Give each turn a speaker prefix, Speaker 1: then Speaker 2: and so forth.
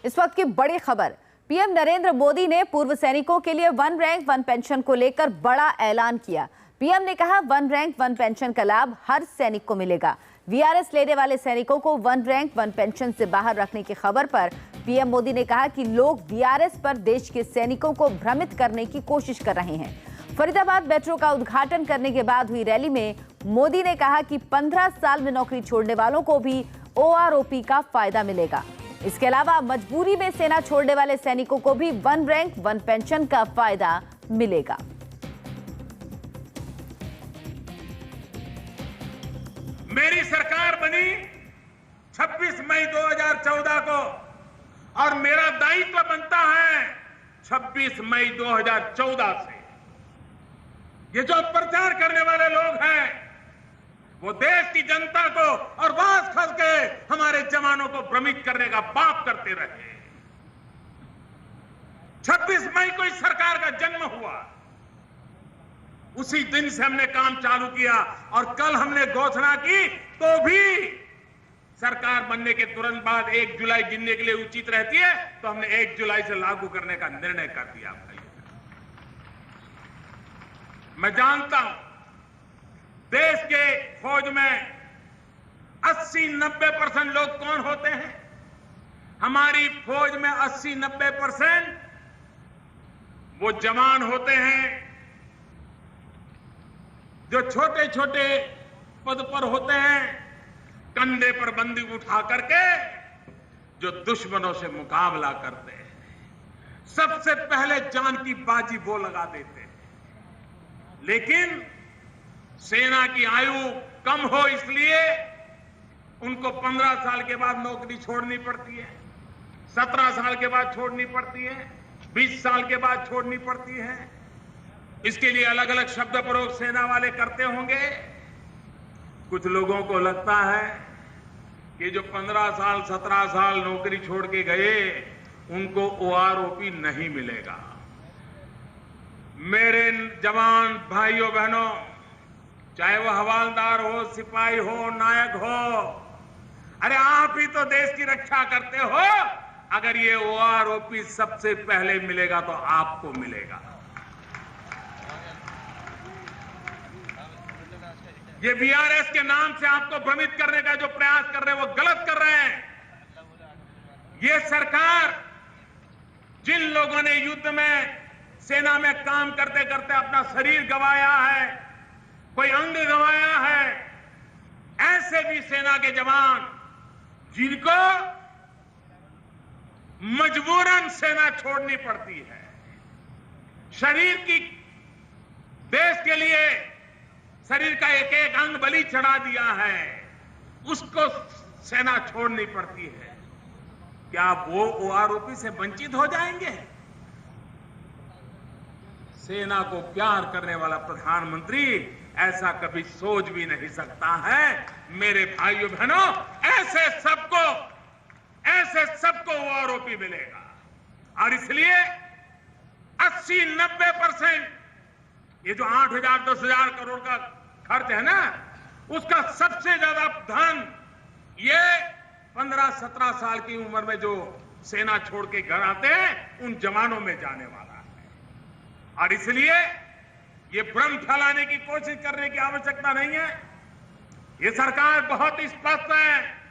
Speaker 1: इस वक्त की बड़ी खबर, पीएम नरेंद्र मोदी ने पूर्व सैनिकों के लिए वन रैंक वन पेंशन को लेकर बड़ा ऐलान किया। पीएम ने कहा, वन रैंक वन पेंशन का लाभ हर सैनिक को मिलेगा। वीआरएस लेने वाले सैनिकों को वन रैंक वन पेंशन से बाहर रखने की खबर पर पीएम मोदी ने कहा कि लोग वीआरएस पर देश के सैनिकों को भ्रमित करने की कोशिश कर रहे हैं। फरीदाबाद मेट्रो का उद्घाटन करने के बाद हुई रैली में मोदी ने कहा कि 15 साल में नौकरी छोड़ने वालों को भी ओआरओपी का फायदा मिलेगा। इसके अलावा मजबूरी में सेना छोड़ने वाले सैनिकों को भी वन रैंक वन पेंशन का फायदा मिलेगा।
Speaker 2: मेरी सरकार बनी 26 मई 2014 को और मेरा दायित्व बनता है 26 मई 2014 से। ये जो प्रचार करने वाले लोग हैं वो देश की जनता को और बास खस के हमारे जवानों को भ्रमित करने का पाप करते रहे। 26 मई को इस सरकार का जन्म हुआ, उसी दिन से हमने काम चालू किया और कल हमने घोषणा की तो भी सरकार बनने के तुरंत बाद 1 जुलाई गिनने के लिए उचित रहती है, तो हमने 1 जुलाई से लागू करने का निर्णय कर दिया। मैं जानता हूं देश के फौज में 80-90% लोग कौन होते हैं। हमारी फौज में 80-90% वो जवान होते हैं जो छोटे छोटे पद पर होते हैं, कंधे पर बंदूक उठा करके जो दुश्मनों से मुकाबला करते हैं। सबसे पहले जान की बाजी वो लगा देते हैं। लेकिन सेना की आयु कम हो इसलिए उनको 15 साल के बाद नौकरी छोड़नी पड़ती है, 17 साल के बाद छोड़नी पड़ती है, 20 साल के बाद छोड़नी पड़ती है। इसके लिए अलग अलग शब्द प्रयोग सेना वाले करते होंगे। कुछ लोगों को लगता है कि जो 15 साल 17 साल नौकरी छोड़ के गए उनको ओआरओपी नहीं मिलेगा। मेरे जवान भाइयों बहनों, चाहे वो हवालदार हो, सिपाही हो, नायक हो, अरे आप ही तो देश की रक्षा करते हो। अगर ये ओआरओपी सबसे पहले मिलेगा तो आपको मिलेगा। ये वीआरएस के नाम से आपको भ्रमित करने का जो प्रयास कर रहे हैं वो गलत कर रहे हैं। ये सरकार जिन लोगों ने युद्ध में सेना में काम करते करते अपना शरीर गंवाया है, कोई अंग गंवाया है, ऐसे भी सेना के जवान जिनको मजबूरन सेना छोड़नी पड़ती है, शरीर की देश के लिए शरीर का एक एक अंग बलि चढ़ा दिया है, उसको सेना छोड़नी पड़ती है। क्या वो ओआरओपी से वंचित हो जाएंगे? सेना को प्यार करने वाला प्रधानमंत्री ऐसा कभी सोच भी नहीं सकता है। मेरे भाइयों बहनों, ऐसे सबको ओआरओपी मिलेगा और इसलिए 80-90% ये जो 8,000 10,000 करोड़ का खर्च है ना, उसका सबसे ज्यादा धन ये 15-17 साल की उम्र में जो सेना छोड़ के घर आते हैं उन जवानों में जाने वाला है। और इसलिए ये भ्रम फैलाने की कोशिश करने की आवश्यकता नहीं है। ये सरकार बहुत स्पष्ट है।